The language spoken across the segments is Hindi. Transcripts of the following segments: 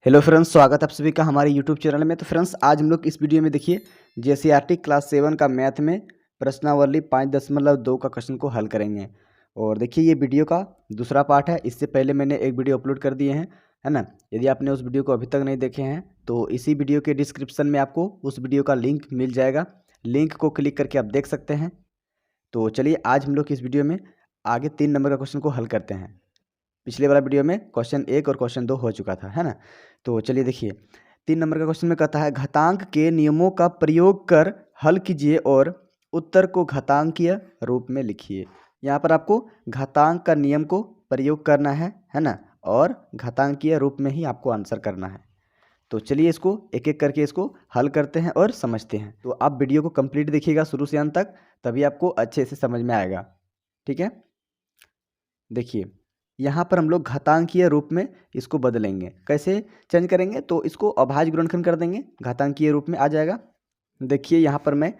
हेलो फ्रेंड्स, स्वागत है आप सभी का हमारे यूट्यूब चैनल में। तो फ्रेंड्स, आज हम लोग इस वीडियो में देखिए जेसीईआरटी क्लास 7 का मैथ में प्रश्नावली 5.2 का क्वेश्चन को हल करेंगे। और देखिए ये वीडियो का दूसरा पार्ट है। इससे पहले मैंने एक वीडियो अपलोड कर दिए हैं, है ना। यदि आपने उस वीडियो को अभी तक नहीं देखे हैं तो इसी वीडियो के डिस्क्रिप्शन में आपको उस वीडियो का लिंक मिल जाएगा। लिंक को क्लिक करके आप देख सकते हैं। तो चलिए आज हम लोग इस वीडियो में आगे 3 नंबर का क्वेश्चन को हल करते हैं। पिछले वाला वीडियो में क्वेश्चन 1 और क्वेश्चन 2 हो चुका था, है ना। तो चलिए देखिए 3 नंबर का क्वेश्चन में कहता है घातांक के नियमों का प्रयोग कर हल कीजिए और उत्तर को घातांकीय रूप में लिखिए। यहाँ पर आपको घातांक का नियम को प्रयोग करना है ना, और घातांकीय रूप में ही आपको आंसर करना है। तो चलिए इसको एक एक करके इसको हल करते हैं और समझते हैं। तो आप वीडियो को कंप्लीट देखिएगा शुरू से अंत तक, तभी आपको अच्छे से समझ में आएगा। ठीक है, देखिए यहाँ पर हम लोग घातांकीय रूप में इसको बदलेंगे। कैसे चेंज करेंगे? तो इसको अभाज्य गुणनखंड कर देंगे, घातांकीय रूप में आ जाएगा। देखिए यहाँ पर मैं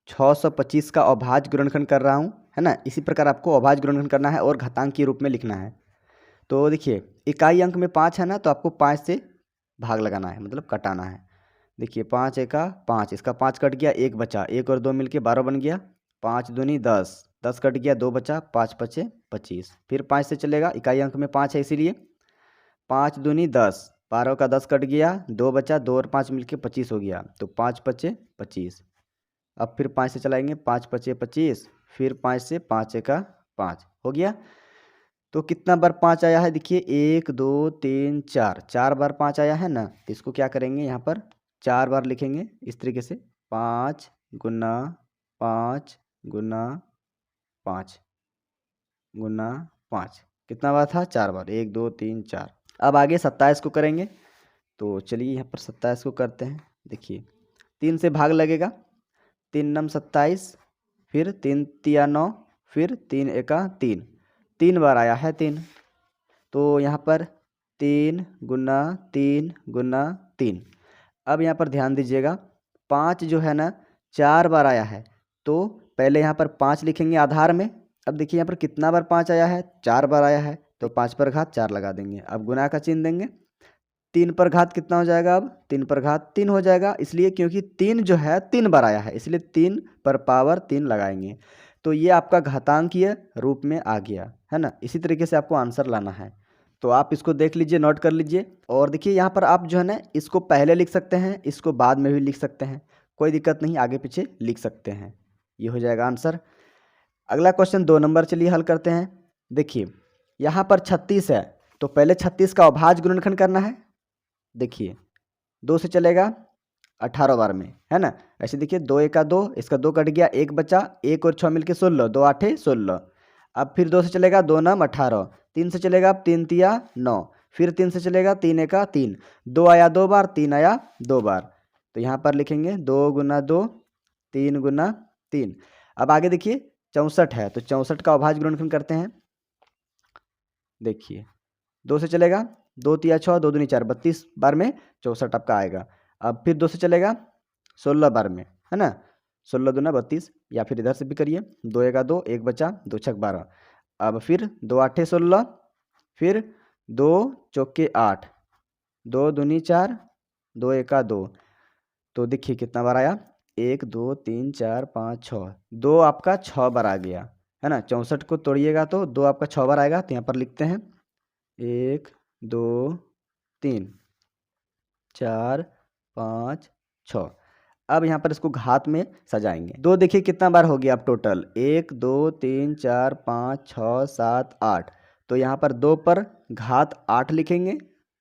625 का अभाज्य गुणनखंड कर रहा हूँ, है ना। इसी प्रकार आपको अभाज्य गुणनखंड करना है और घातांकीय रूप में लिखना है। तो देखिए इकाई अंक में 5 है ना, तो आपको 5 से भाग लगाना है, मतलब कटाना है। देखिए 5 एका 5, इसका 5 कट गया, 1 बचा, 1 और 2 मिलके 12 बन गया। 5 दूनी 10, 10 कट गया, 2 बचा, 5 पचे 25। फिर 5 से चलेगा, इकाई अंक में 5 है इसीलिए। 5 दूनी 10, 12 का 10 कट गया, 2 बचा, 2 और 5 मिलके 25 हो गया, तो 5 पचे 25। अब फिर 5 से चलाएंगे, 5 पचे 25, फिर 5 से 5 एका 5 हो गया। तो कितना बार 5 आया है? देखिए 1 2 3 4, 4 बार 5 आया है ना। तो इसको क्या करेंगे, यहाँ पर 4 बार लिखेंगे इस तरीके से, 5 गुना 5 गुना 5 गुना 5। कितना बार था? 4 बार, 1 2 3 4। अब आगे 27 को करेंगे। तो चलिए यहाँ पर 27 को करते हैं। देखिए 3 से भाग लगेगा, 3 नम 27, फिर 3 तिया 9, फिर 3 एका 3, 3 बार आया है 3। तो यहाँ पर 3 गुना 3 गुना 3। अब यहाँ पर ध्यान दीजिएगा, 5 जो है ना 4 बार आया है, तो पहले यहाँ पर 5 लिखेंगे आधार में। अब देखिए यहाँ पर कितना बार 5 आया है? 4 बार आया है, तो 5 पर घात 4 लगा देंगे। अब गुना का चिन्ह देंगे। 3 पर घात कितना हो जाएगा? अब 3 पर घात 3 हो जाएगा, इसलिए क्योंकि 3 जो है 3 बार आया है, इसलिए 3 पर पावर 3 लगाएंगे। तो ये आपका घातांकीय रूप में आ गया, है ना। इसी तरीके से आपको आंसर लाना है। तो आप इसको देख लीजिए, नोट कर लीजिए। और देखिए यहाँ पर आप जो है ना इसको पहले लिख सकते हैं, इसको बाद में भी लिख सकते हैं, कोई दिक्कत नहीं, आगे पीछे लिख सकते हैं। ये हो जाएगा आंसर। अगला क्वेश्चन 2 नंबर, चलिए हल करते हैं। देखिए यहाँ पर 36 है, तो पहले 36 का अभाज्य गुणनखंड करना है। देखिए 2 से चलेगा 18 बार में, है ना। ऐसे देखिए 2 एका 2, इसका 2 कट गया, 1 बचा, 1 और 6 मिलके 16, 2 आठे 16। अब फिर 2 से चलेगा, 2 नम 18, 3 से चलेगा, 3 तिया 9, फिर 3 से चलेगा, 3 एका 3, 2 आया 2 बार, 3 आया 2 बार। तो यहाँ पर लिखेंगे 2 गुना 2, 3 गुना 3। अब आगे देखिए 64 है, तो 64 का अभाज्य गुणनखंड करते हैं। देखिए 2 से चलेगा, 2 तिया 6, 2 दूनी 4, 32 बार में 64 आपका आएगा। अब फिर 2 से चलेगा 16 बार में, है ना। 16 दूना 32, या फिर इधर से भी करिए, 2 एका 2, 1 बचा, 2 छक 12। अब फिर 2 आठे 16, फिर 2 चौके 8, 2 दूनी 4, 2 एका 2। तो देखिए कितना बार आया? 1 2 3 4 5 6, 2 आपका 6 बार आ गया, है ना। 64 को तोड़िएगा तो 2 आपका 6 बार आएगा। तो यहाँ पर लिखते हैं 1 2 3 4 5 6। अब यहाँ पर इसको घात में सजाएंगे। 2 देखिए कितना बार हो गया अब टोटल? 1 2 3 4 5 6 7 8। तो यहाँ पर 2 पर घात 8 लिखेंगे,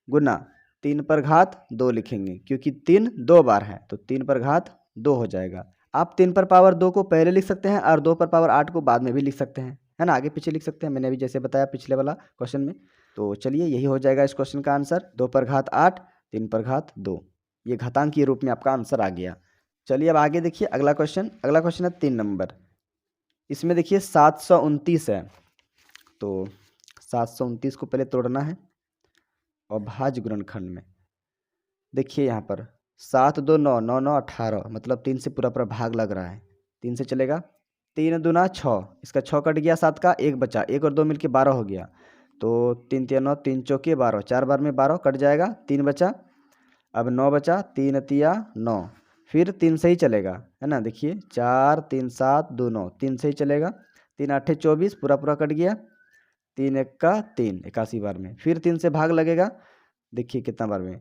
गुना 3 पर घात 2 लिखेंगे, क्योंकि 3 2 बार है, तो 3 पर घात 2 हो जाएगा। आप 3 पर पावर 2 को पहले लिख सकते हैं और 2 पर पावर 8 को बाद में भी लिख सकते हैं, है ना। आगे पीछे लिख सकते हैं, मैंने अभी जैसे बताया पिछले वाला क्वेश्चन में। तो चलिए यही हो जाएगा इस क्वेश्चन का आंसर। 2 पर घात 8, 3 पर घात 2, ये घातांकीय रूप में आपका आंसर आ गया। चलिए अब आगे देखिए अगला क्वेश्चन। अगला क्वेश्चन है 3 नंबर। इसमें देखिए 729 है, तो 729 को पहले तोड़ना है अभाज्य गुणनखंड में। देखिए यहाँ पर 7 2 9, 9 9 18, मतलब 3 से पूरा पूरा भाग लग रहा है। 3 से चलेगा, 3 दूना 6, इसका 6 कट गया, 7 का 1 बचा, 1 और 2 मिलके 12 हो गया। तो 3 तिया 9, 3 चौके 12, 4 बार में 12 कट जाएगा, 3 बचा, अब 9 बचा, 3 तिया 9, फिर 3 से ही चलेगा, है ना। देखिए 4 3 7 2 9, 3 से ही चलेगा। 3 8 24, पूरा पूरा कट गया। 3 1 का 3, 81 बार में। फिर 3 से भाग लगेगा, देखिए कितना बार में,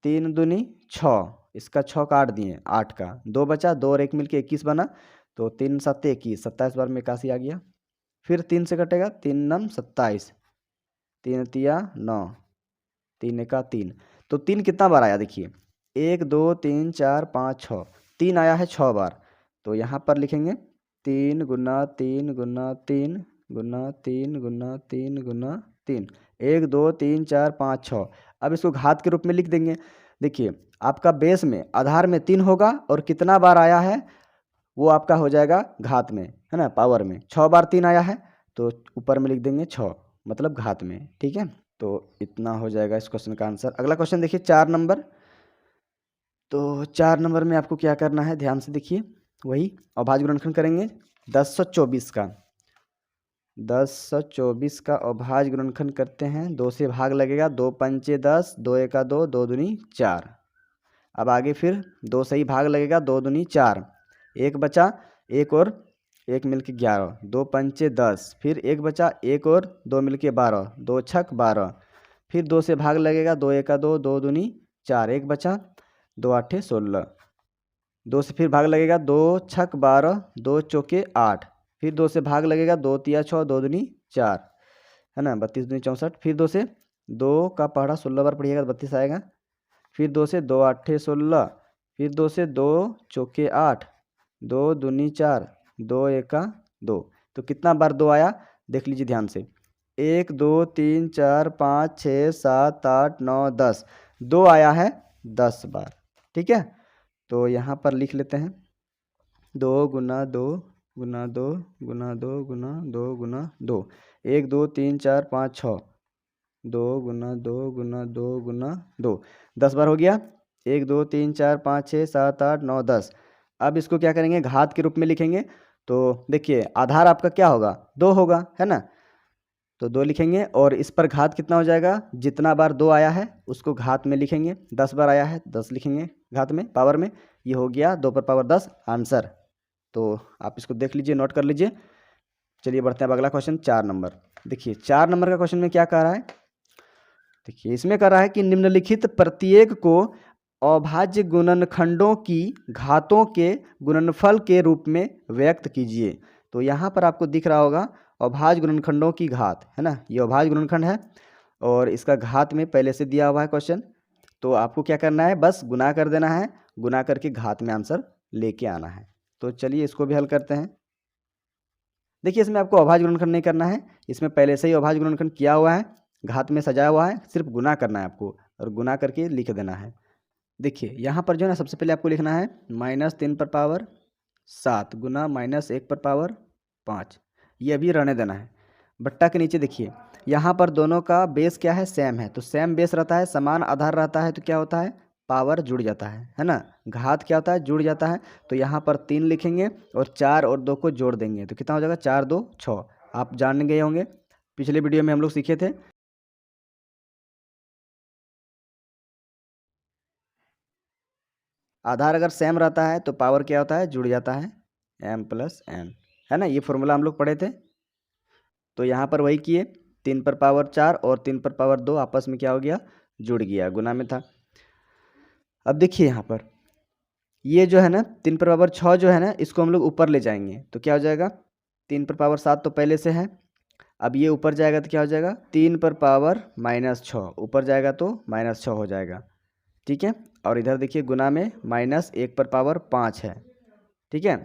3 दूनी 6, इसका 6 काट दिए, 8 का 2 बचा, 2 और 1 मिलके 21 बना, तो 3 7 21, 27 बार में 81 आ गया। फिर 3 से कटेगा, 3 9 27, 3 तिया 9, 3 का 3, तो 3 कितना बार आया देखिए, 1 2 3 4 5 6, 3 आया है 6 बार। तो यहाँ पर लिखेंगे 3 गुना 3 गुना 3 गुना 3 गुना 3 गुना 3, 1 2 3 4 5 6। अब इसको घात के रूप में लिख देंगे। देखिए आपका बेस में आधार में 3 होगा और कितना बार आया है वो आपका हो जाएगा घात में, है ना, पावर में। 6 बार 3 आया है तो ऊपर में लिख देंगे 6, मतलब घात में। ठीक है, तो इतना हो जाएगा इस क्वेश्चन का आंसर। अगला क्वेश्चन देखिए 4 नंबर। तो 4 नंबर में आपको क्या करना है, ध्यान से देखिए, वही अभाज्य गुणनखंड करेंगे। 1024 का 1024 का अभाज्य गुणनखंड करते हैं। 2 से भाग लगेगा, 2 पंचे 10, 2 एका 2, 2 दूनी 4। अब आगे फिर 2 से ही भाग लगेगा, 2 दूनी 4, 1 बचा, 1 और 1 मिलके 11, 2 पंचे 10, फिर 1 बचा, 1 और 2 मिलके 12, 2 छक 12, फिर 2 से भाग लगेगा, 2 एका 2, 2 दूनी 4, 1 बचा, 2 आठे 16, 2 से फिर भाग लगेगा, 2 छक 12, 2 चौके 8, फिर 2 से भाग लगेगा, 2 तिया 6, 2 दूनी 4, है ना, 32 दूनी 64, फिर 2 से 2 का पहाड़ा 16 बार पढ़िएगा तो 32 आएगा, फिर 2 से 2 आठे 16, फिर 2 से 2 चौके 8, 2 दूनी 4, 2 एका 2, तो कितना बार 2 आया देख लीजिए ध्यान से, 1 2 3 4 5 6 7 8 9 10, 2 आया है 10 बार। ठीक है, तो यहाँ पर लिख लेते हैं 2 गुना 2 गुना 2 गुना 2 गुना 2 गुना 2, 1 2 3 4 5 6, 2 गुना 2 गुना 2 गुना 2, 10 बार हो गया। 1 2 3 4 5 6 7 8 9 10। अब इसको क्या करेंगे, घात के रूप में लिखेंगे। तो देखिए आधार आपका क्या होगा, 2 होगा, है ना, तो 2 लिखेंगे और इस पर घात कितना हो जाएगा, जितना बार 2 आया है उसको घात में लिखेंगे। 10 बार आया है 10 लिखेंगे घात में, पावर में। ये हो गया 2 पर पावर 10 आंसर। तो आप इसको देख लीजिए, नोट कर लीजिए। चलिए बढ़ते हैं अब अगला क्वेश्चन 4 नंबर। देखिए 4 नंबर का क्वेश्चन में क्या कह रहा है, देखिए इसमें कह रहा है कि निम्नलिखित प्रत्येक को अभाज्य गुणनखंडों की घातों के गुणनफल के रूप में व्यक्त कीजिए। तो यहाँ पर आपको दिख रहा होगा अभाज्य गुणनखंडों की घात, है ना, ये अभाज्य गुणनखंड है और इसका घात में पहले से दिया हुआ है क्वेश्चन। तो आपको क्या करना है, बस गुना कर देना है, गुना करके घात में आंसर लेके आना है। तो चलिए इसको भी हल करते हैं। देखिए इसमें आपको अभाज्य गुणनखंड नहीं करना है, इसमें पहले से ही अभाज्य गुणनखंड किया हुआ है, घात में सजाया हुआ है, सिर्फ गुना करना है आपको और गुना करके लिख देना है। देखिए यहाँ पर जो है ना, सबसे पहले आपको लिखना है -3 पर पावर 7 गुना -1 पर पावर 5, ये अभी रहने देना है। बट्टा के नीचे देखिए यहाँ पर दोनों का बेस क्या है, सेम है, तो सेम बेस रहता है, समान आधार रहता है, तो क्या होता है, पावर जुड़ जाता है ना। घात क्या होता है, जुड़ जाता है। तो यहाँ पर 3 लिखेंगे और 4 और 2 को जोड़ देंगे, तो कितना हो जाएगा, 4 2 6। आप जान गए होंगे, पिछले वीडियो में हम लोग सीखे थे। आधार अगर सेम रहता है तो पावर क्या होता है, जुड़ जाता है, m + n, है ना, ये फॉर्मूला हम लोग पढ़े थे। तो यहाँ पर वही किए, 3 पर पावर 4 और 3 पर पावर 2 आपस में क्या हो गया, जुड़ गया, गुना में था। अब देखिए यहाँ पर ये जो है ना 3 पर पावर 6 जो है ना, इसको हम लोग ऊपर ले जाएंगे तो क्या हो जाएगा, 3 पर पावर 7 तो पहले से है, अब ये ऊपर जाएगा तो क्या हो जाएगा, 3 पर पावर -6, ऊपर जाएगा तो -6 हो जाएगा। ठीक है, और इधर देखिए गुना में -1 पर पावर 5 है। ठीक है,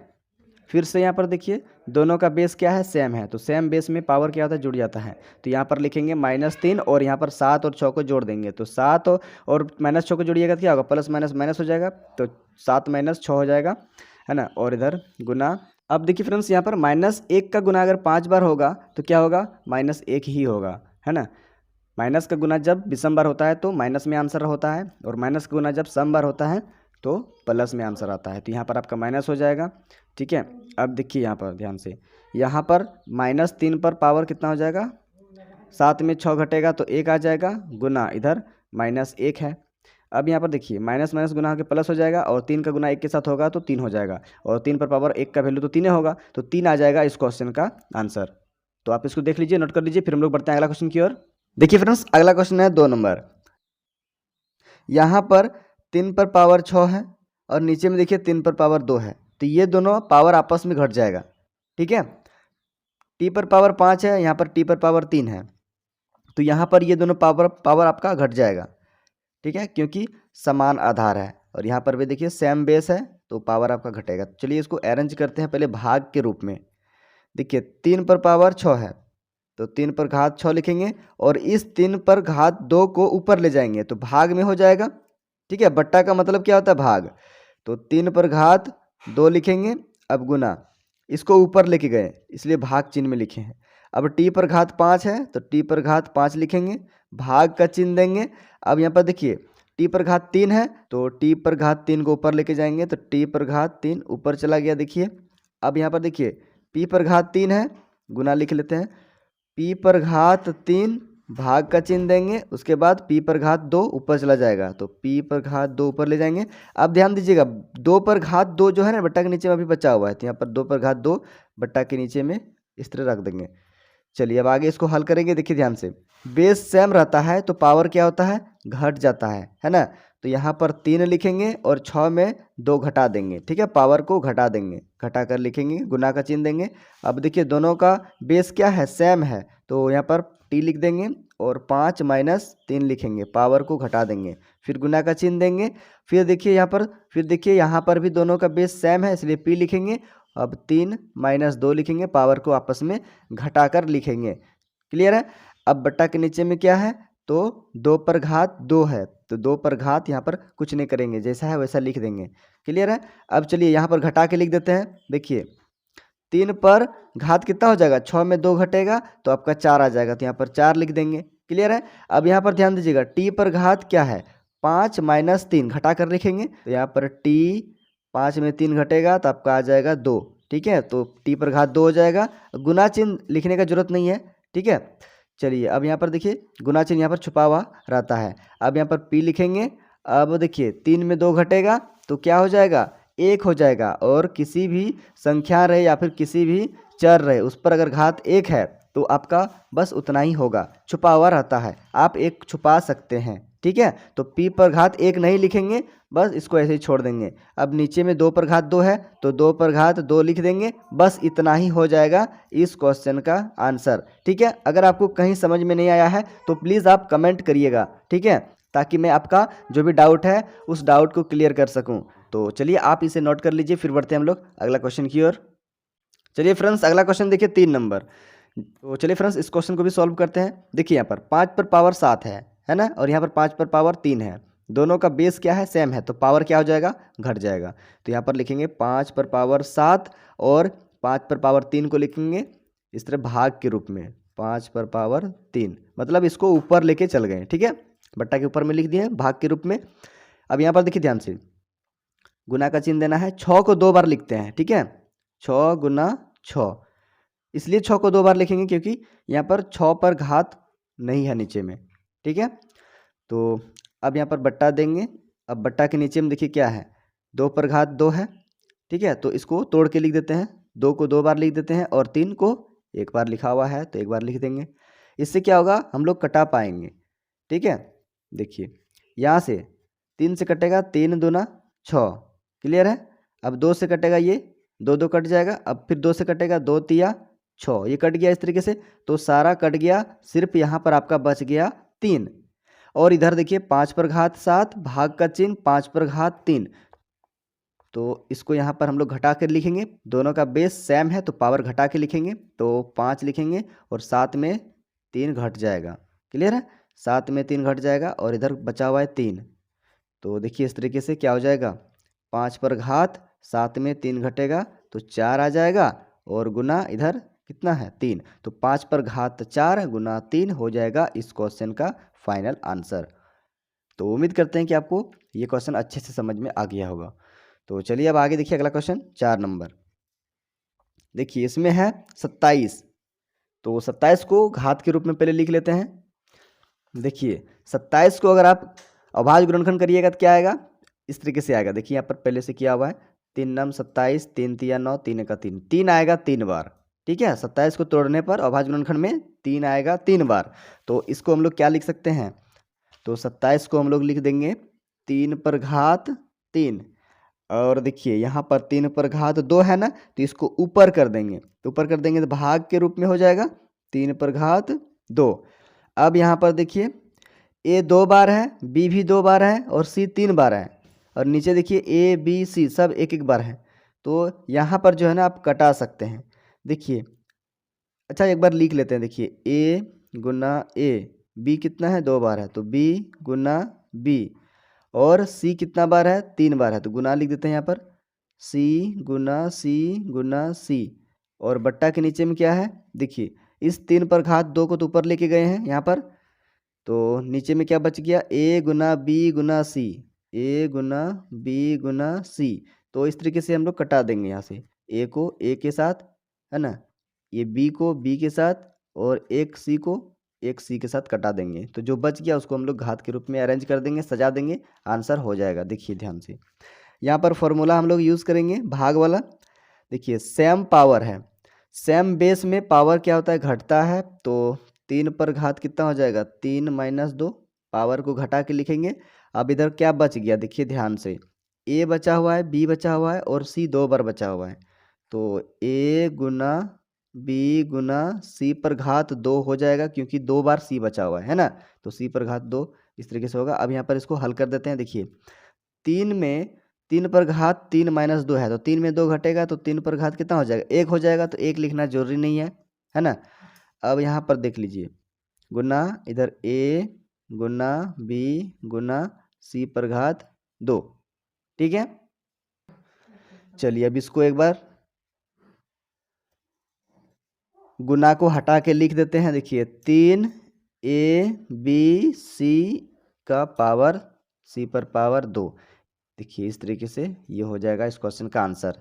फिर से यहाँ पर देखिए दोनों का बेस क्या है, सेम है, तो सेम बेस में पावर क्या होता है, जुड़ जाता है। तो यहाँ पर लिखेंगे -3 और यहाँ पर 7 और 6 को जोड़ देंगे, तो 7 और -6 को जोड़िएगा तो क्या होगा, प्लस माइनस माइनस हो जाएगा, तो 7 - 6 हो जाएगा, है ना, और इधर गुना। अब देखिए फ्रेंड्स यहाँ पर -1 का गुना अगर 5 बार होगा तो क्या होगा, -1 ही होगा, है ना। माइनस का गुना जब विषम बार होता है तो माइनस में आंसर होता है, और माइनस का गुना जब सम बार होता है तो प्लस में आंसर आता है। तो यहाँ पर आपका माइनस हो जाएगा। ठीक है, अब देखिए यहाँ पर ध्यान से, यहाँ पर -3 पर पावर कितना हो जाएगा, 7 में 6 घटेगा तो 1 आ जाएगा, गुना इधर -1 है। अब यहाँ पर देखिए माइनस माइनस गुना होकर प्लस हो जाएगा और 3 का गुना 1 के साथ होगा तो 3 हो जाएगा और 3 पर पावर 1 का वैल्यू तो 3 होगा तो 3 आ जाएगा इस क्वेश्चन का आंसर। तो आप इसको देख लीजिए, नोट कर लीजिए, फिर हम लोग बढ़ते हैं अगला क्वेश्चन की ओर। देखिए फ्रेंड्स, अगला क्वेश्चन है 2 नंबर। यहाँ पर 3 पर पावर 6 है और नीचे में देखिए 3 पर पावर 2 है, तो ये दोनों पावर आपस में घट जाएगा। ठीक है, टी पर पावर 5 है, यहाँ पर टी पर पावर 3 है, तो यहाँ पर ये दोनों पावर आपका घट जाएगा। ठीक है, क्योंकि समान आधार है और यहाँ पर भी देखिए सेम बेस है तो पावर आपका घटेगा। चलिए इसको अरेंज करते हैं पहले भाग के रूप में। देखिए 3 पर पावर 6 है तो 3 पर घात 6 लिखेंगे और इस 3 पर घात 2 को ऊपर ले जाएंगे तो भाग में हो जाएगा। ठीक है, बट्टा का मतलब क्या होता है? भाग। तो 3 पर घात 2 लिखेंगे, अब गुना, इसको ऊपर लेके गए इसलिए भाग चिन्ह में लिखे हैं। अब टी पर घात 5 है तो टी पर घात 5 लिखेंगे, भाग का चिन्ह देंगे। अब यहाँ पर देखिए टी पर घात 3 है तो टी पर घात 3 को ऊपर लेके जाएंगे तो टी पर घात 3 ऊपर चला गया। देखिए अब यहाँ पर देखिए पी पर घात 3 है, गुना लिख लेते हैं, पी पर घात 3 भाग का चिन्ह देंगे, उसके बाद पी पर घात 2 ऊपर चला जाएगा तो पी पर घात 2 ऊपर ले जाएंगे। अब ध्यान दीजिएगा 2 पर घात 2 जो है ना बट्टा के नीचे में अभी बचा हुआ है तो यहाँ पर 2 पर घात 2 बट्टा के नीचे में इस तरह रख देंगे। चलिए अब आगे इसको हल करेंगे। देखिए ध्यान से, बेस सेम रहता है तो पावर क्या होता है? घट जाता है ना। तो यहाँ पर 3 लिखेंगे और 6 में 2 घटा देंगे। ठीक है, पावर को घटा देंगे, घटा कर लिखेंगे, गुना का चिन्ह देंगे। अब देखिए दोनों का बेस क्या है? सेम है, तो यहाँ पर टी लिख देंगे और 5 माइनस 3 लिखेंगे, पावर को घटा देंगे, फिर गुना का चिन्ह देंगे। फिर देखिए यहाँ पर भी दोनों का बेस सेम है इसलिए पी लिखेंगे। अब 3 माइनस 2 लिखेंगे, पावर को आपस में घटाकर लिखेंगे। क्लियर है? अब बट्टा के नीचे में क्या है? तो 2 पर घात 2 है तो 2 पर घात यहाँ पर कुछ नहीं करेंगे, जैसा है वैसा लिख देंगे। क्लियर है? अब चलिए यहाँ पर घटा के लिख देते हैं। देखिए 3 पर घात कितना हो जाएगा? 6 में 2 घटेगा तो आपका 4 आ जाएगा, तो यहाँ पर 4 लिख देंगे। क्लियर है? अब यहाँ पर ध्यान दीजिएगा टी पर घात क्या है? 5 माइनस 3 घटा कर लिखेंगे तो यहाँ पर टी 5 में 3 घटेगा तो आपका आ जाएगा 2। ठीक है, तो टी पर घात 2 हो जाएगा, गुना चिन्ह लिखने का जरूरत नहीं है। ठीक है, चलिए अब यहाँ पर देखिए गुना चिन्ह यहाँ पर छुपा हुआ रहता है। अब यहाँ पर पी लिखेंगे। अब देखिए 3 में 2 घटेगा तो क्या हो जाएगा? 1 हो जाएगा, और किसी भी संख्या रहे या फिर किसी भी चर रहे उस पर अगर घात 1 है तो आपका बस उतना ही होगा, छुपा हुआ रहता है, आप 1 छुपा सकते हैं। ठीक है, तो पी पर घात 1 नहीं लिखेंगे, बस इसको ऐसे ही छोड़ देंगे। अब नीचे में 2 पर घात 2 है तो 2 पर घात 2 लिख देंगे, बस इतना ही हो जाएगा इस क्वेश्चन का आंसर। ठीक है, अगर आपको कहीं समझ में नहीं आया है तो प्लीज़ आप कमेंट करिएगा। ठीक है, ताकि मैं आपका जो भी डाउट है उस डाउट को क्लियर कर सकूं। तो चलिए आप इसे नोट कर लीजिए, फिर बढ़ते हैं हम लोग अगला क्वेश्चन की ओर। चलिए फ्रेंड्स, अगला क्वेश्चन देखिए 3 नंबर। तो चलिए फ्रेंड्स इस क्वेश्चन को भी सॉल्व करते हैं। देखिए यहाँ पर 5 पर पावर 7 है ना, और यहाँ पर 5 पर पावर 3 है, दोनों का बेस क्या है? सेम है, तो पावर क्या हो जाएगा? घट जाएगा। तो यहाँ पर लिखेंगे 5 पर पावर 7 और 5 पर पावर 3 को लिखेंगे इस तरह भाग के रूप में, 5 पर पावर 3, मतलब इसको ऊपर लेके चल गए। ठीक है, बट्टा के ऊपर में लिख दिए भाग के रूप में। अब यहाँ पर देखिए ध्यान से, गुना का चिन्ह देना है, 6 को 2 बार लिखते हैं। ठीक है, 6 गुना 6, इसलिए 6 को 2 बार लिखेंगे क्योंकि यहाँ पर 6 पर घात नहीं है नीचे में। ठीक है, तो अब यहाँ पर बट्टा देंगे। अब बट्टा के नीचे में देखिए क्या है? 2 पर घात 2 है। ठीक है, तो इसको तोड़ के लिख देते हैं, 2 को 2 बार लिख देते हैं और 3 को 1 बार लिखा हुआ है तो 1 बार लिख देंगे। इससे क्या होगा? हम लोग कटा पाएंगे। ठीक है, देखिए यहाँ से 3 से कटेगा 3 दूना 6। क्लियर है? अब 2 से कटेगा ये 2 2 कट जाएगा, अब फिर 2 से कटेगा 2 तिया 6, ये कट गया इस तरीके से, तो सारा कट गया, सिर्फ यहाँ पर आपका बच गया 3। और इधर देखिए 5 पर घात 7 भाग का चिन्ह 5 पर घात 3, तो इसको यहाँ पर हम लोग घटा कर लिखेंगे, दोनों का बेस सेम है तो पावर घटा के लिखेंगे, तो 5 लिखेंगे और 7 में 3 घट जाएगा। क्लियर है? 7 में 3 घट जाएगा और इधर बचा हुआ है 3, तो देखिए इस तरीके से क्या हो जाएगा? 5 पर घात 7 में 3 घटेगा तो 4 आ जाएगा, और गुना इधर कितना है? 3, तो 5 पर घात 4 गुना 3 हो जाएगा इस क्वेश्चन का फाइनल आंसर। तो उम्मीद करते हैं कि आपको ये क्वेश्चन अच्छे से समझ में आ गया होगा। तो चलिए अब आगे देखिए अगला क्वेश्चन 4 नंबर। देखिए इसमें है 27, तो 27 को घात के रूप में पहले लिख लेते हैं। देखिए 27 को अगर आप अभाज्य गुणनखंड करिएगा तो क्या आएगा, इस तरीके से आएगा। देखिए यहाँ पर पहले से किया हुआ है, 3 नम 27, 3 तिया 9, 3 एका 3, 3 आएगा 3 बार। ठीक है, 27 को तोड़ने पर अभाज्य गुणनखंड में 3 आएगा 3 बार। तो इसको हम लोग क्या लिख सकते हैं, तो 27 को हम लोग लिख देंगे 3 पर घात 3, और देखिए यहाँ पर 3 पर घात 2 है ना, तो इसको ऊपर कर देंगे, तो ऊपर कर देंगे तो भाग के रूप में हो जाएगा 3 पर घात 2। अब यहाँ पर देखिए ए 2 बार है, बी भी 2 बार है और सी 3 बार है, और नीचे देखिए ए बी सी सब एक एक बार है। तो यहाँ पर जो है ना आप कटा सकते हैं। देखिए अच्छा एक बार लिख लेते हैं, देखिए ए गुना ए, बी कितना है 2 बार है, तो बी गुना बी, और सी कितना बार है 3 बार है, तो गुना लिख देते हैं यहाँ पर, सी गुना सी, और बट्टा के नीचे में क्या है, देखिए इस 3 पर घात 2 को तो ऊपर लेके गए हैं यहाँ पर, तो नीचे में क्या बच गया, ए गुना बी गुना सी, ए गुना बी गुना सी। तो इस तरीके से हम लोग कटा देंगे यहाँ से, ए को ए के साथ है ना, ये बी को बी के साथ, और एक सी को एक सी के साथ कटा देंगे। तो जो बच गया उसको हम लोग घात के रूप में अरेंज कर देंगे, सजा देंगे, आंसर हो जाएगा। देखिए ध्यान से यहाँ पर फॉर्मूला हम लोग यूज़ करेंगे भाग वाला। देखिए सेम पावर है, सेम बेस में पावर क्या होता है, घटता है, तो 3 पर घात कितना हो जाएगा, 3 माइनस 2, पावर को घटा के लिखेंगे। अब इधर क्या बच गया, देखिए ध्यान से, ए बचा हुआ है, बी बचा हुआ है, और सी 2 बार बचा हुआ है, तो ए गुना बी गुना सी पर घात 2 हो जाएगा, क्योंकि 2 बार सी बचा हुआ है ना, तो सी पर घात 2 इस तरीके से होगा। अब यहाँ पर इसको हल कर देते हैं। देखिए 3 में 3 पर घात 3 माइनस 2 है, तो 3 में 2 घटेगा, तो 3 पर घात कितना हो जाएगा, 1 हो जाएगा, तो 1 लिखना जरूरी नहीं है ना। अब यहाँ पर देख लीजिए, गुना इधर ए गुना बी गुना सी पर घात 2, ठीक है। चलिए अब इसको एक बार गुना को हटा के लिख देते हैं। देखिए 3 ए बी सी का पावर सी पर पावर 2, देखिए इस तरीके से ये हो जाएगा इस क्वेश्चन का आंसर।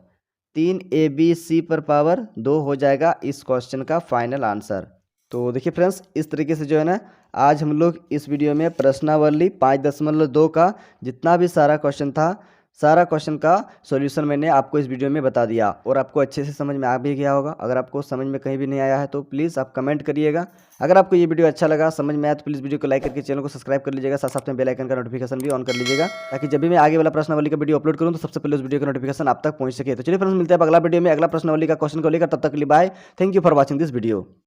3 ए बी सी पर पावर 2 हो जाएगा इस क्वेश्चन का फाइनल आंसर। तो देखिए फ्रेंड्स, इस तरीके से जो है ना आज हम लोग इस वीडियो में प्रश्नावली 5.2 का जितना भी सारा क्वेश्चन था, सारा क्वेश्चन का सॉल्यूशन मैंने आपको इस वीडियो में बता दिया, और आपको अच्छे से समझ में आ भी गया होगा। अगर आपको समझ में कहीं भी नहीं आया है तो प्लीज़ आप कमेंट करिएगा। अगर आपको ये वीडियो अच्छा लगा, समझ में आया, तो प्लीज़ वीडियो को लाइक करके चैनल को सब्सक्राइब कर लीजिएगा, साथ साथ में बेल आइकन का नोटिफिकेशन भी ऑन कर लीजिएगा, ताकि जब भी मैं आगे वाला प्रश्नावली का वीडियो अपलोड करूँ तो सबसे पहले उस वीडियो का नोटिफिकेशन आप तक पहुँच सके। तो चलिए फ्रेंड्स, मिलते हैं अगला वीडियो में अगला प्रश्नावली का क्वेश्चन को लेकर, तब तक के लिए bye, thank you for watching this video.